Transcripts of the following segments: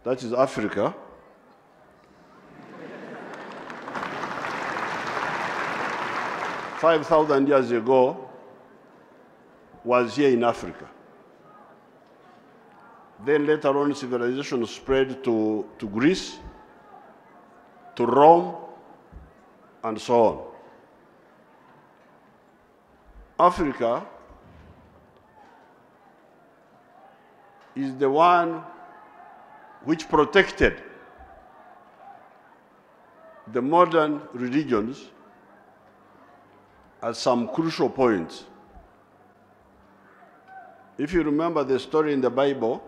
That is Africa. "5,000 years ago was here in Africa. Then later on, civilization spread to Greece, to Rome, and so on. Africa is the one which protected the modern religions at some crucial points. If you remember the story in the Bible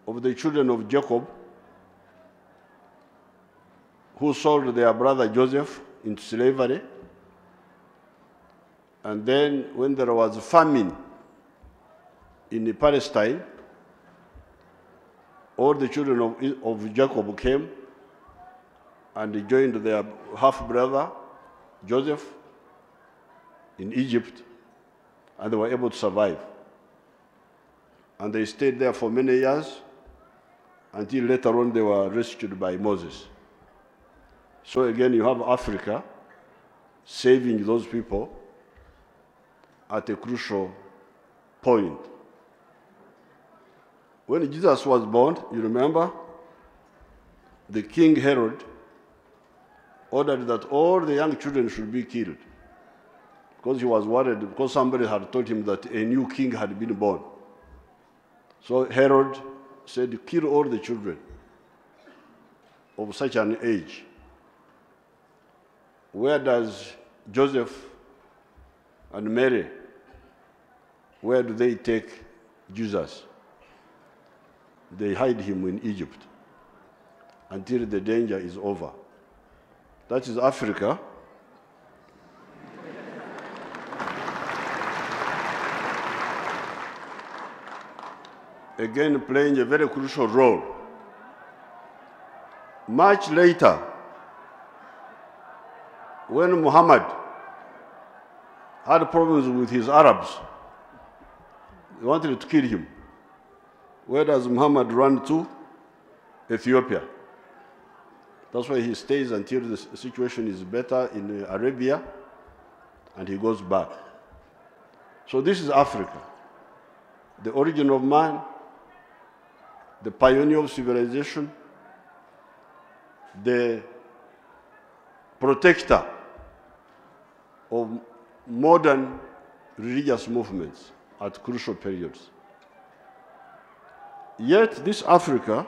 of the children of Jacob who sold their brother Joseph into slavery, and then when there was famine in Palestine, all the children of Jacob came and joined their half-brother Joseph in Egypt, and they were able to survive. And they stayed there for many years until later on they were rescued by Moses. So again, you have Africa saving those people at a crucial point. When Jesus was born, you remember, the King Herod ordered that all the young children should be killed because he was worried, because somebody had told him that a new king had been born. So Herod said, kill all the children of such an age. Where does Joseph and Mary, where do they take Jesus? They hide him in Egypt until the danger is over. That is Africa. Again, playing a very crucial role. Much later, when Muhammad had problems with his Arabs, they wanted to kill him. Where does Muhammad run to? Ethiopia. That's why he stays until the situation is better in Arabia, and he goes back. So this is Africa, the origin of man, the pioneer of civilization, the protector of modern religious movements at crucial periods. Yet this Africa,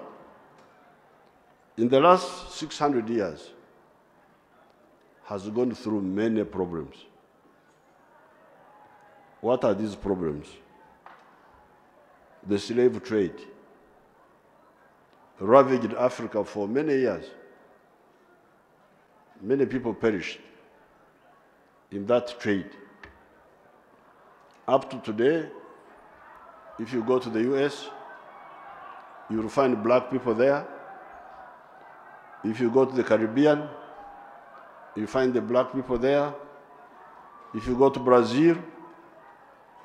in the last 600 years, has gone through many problems. What are these problems? The slave trade ravaged Africa for many years. Many people perished in that trade. Up to today, if you go to the US, you will find black people there. If you go to the Caribbean, you find the black people there. If you go to Brazil,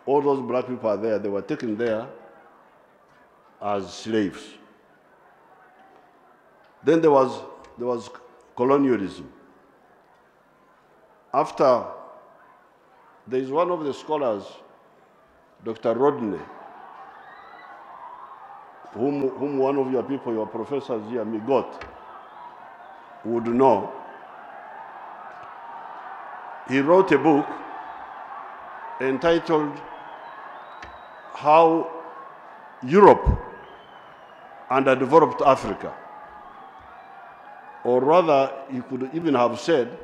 all those black people are there. They were taken there as slaves. Then there was colonialism. After, there is one of the scholars, Dr. Rodney, whom one of your people, your professors here, Migot, would know. He wrote a book entitled How Europe Underdeveloped Africa. Or rather, he could even have said,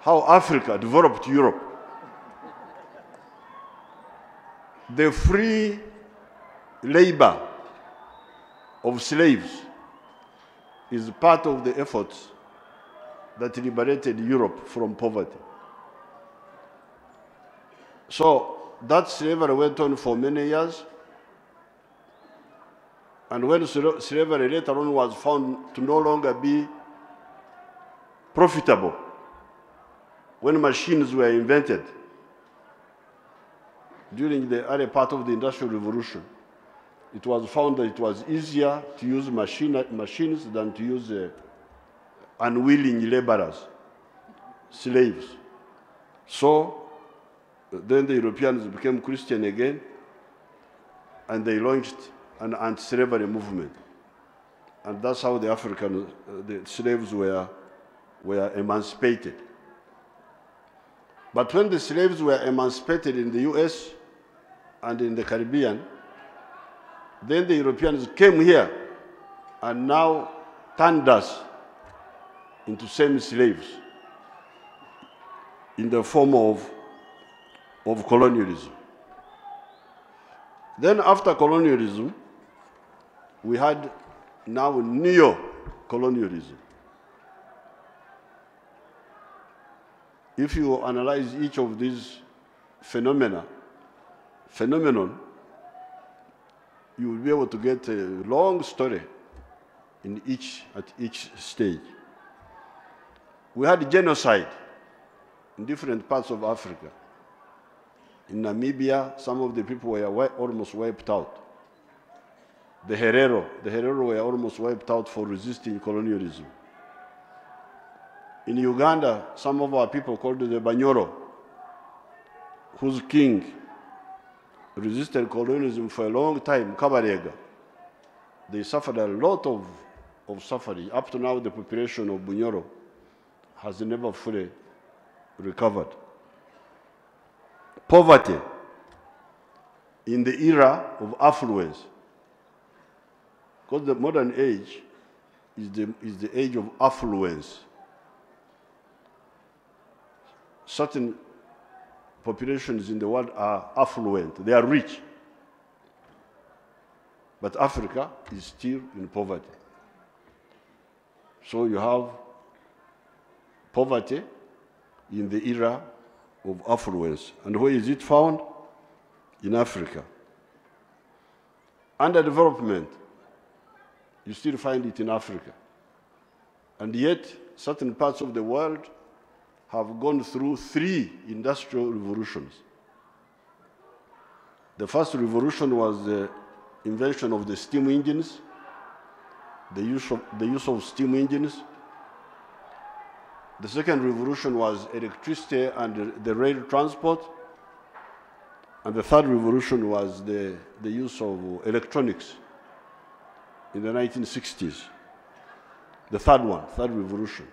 How Africa Developed Europe. The free labor of slaves is part of the efforts that liberated Europe from poverty. So that slavery went on for many years. And when slavery later on was found to no longer be profitable, when machines were invented during the early part of the Industrial Revolution, it was found that it was easier to use machines than to use unwilling laborers, slaves. So then the Europeans became Christian again, and they launched an anti-slavery movement. And that's how the African the slaves were emancipated. But when the slaves were emancipated in the US and in the Caribbean, then the Europeans came here and now turned us into semi-slaves in the form of colonialism. Then after colonialism, we had now neo-colonialism. If you analyze each of these phenomenon, you will be able to get a long story at each stage. We had genocide in different parts of Africa. In Namibia, some of the people were almost wiped out. The Herero were almost wiped out for resisting colonialism. In Uganda, some of our people called the Banyoro, whose king resisted colonialism for a long time, Kabarega. They suffered a lot of suffering. Up to now, the population of Bunyoro has never fully recovered. Poverty in the era of affluence, because the modern age is the age of affluence. Certain populations in the world are affluent, they are rich. But Africa is still in poverty. So you have poverty in the era of affluence. And where is it found? In Africa. Underdevelopment, you still find it in Africa. And yet, certain parts of the world have gone through 3 industrial revolutions. The first revolution was the invention of the steam engines, the use of steam engines. The second revolution was electricity and the rail transport. And the third revolution was the use of electronics in the 1960s. The third revolution.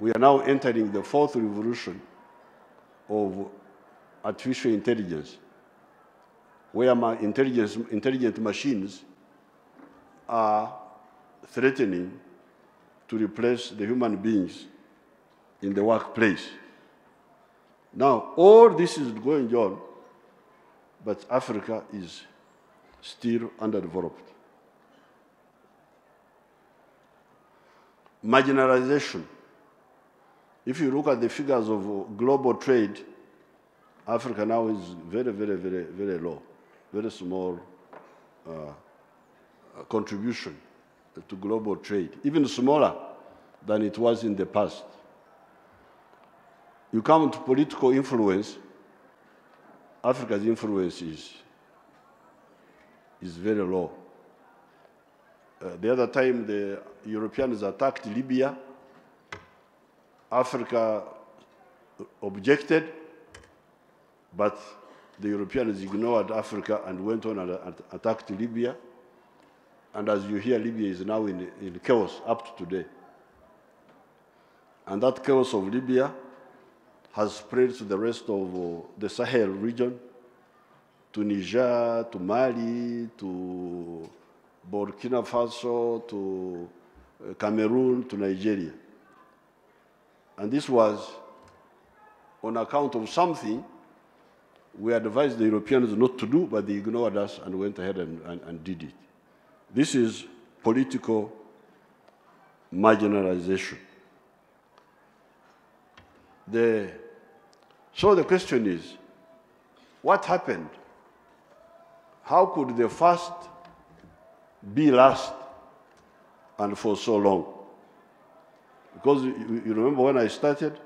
We are now entering the 4th revolution of artificial intelligence, where intelligent machines are threatening to replace the human beings in the workplace. Now, all this is going on, but Africa is still underdeveloped. Marginalization. If you look at the figures of global trade, Africa now is very, very, very, very low, very small contribution to global trade, even smaller than it was in the past. You come to political influence, Africa's influence is very low. The other time the Europeans attacked Libya, Africa objected, but the Europeans ignored Africa and went on and attacked Libya. And as you hear, Libya is now in chaos up to today. And that chaos of Libya has spread to the rest of the Sahel region, to Niger, to Mali, to Burkina Faso, to Cameroon, to Nigeria. And this was on account of something we advised the Europeans not to do, but they ignored us and went ahead and did it. This is political marginalization. So the question is, what happened? How could the first be last and for so long? Because you remember when I started,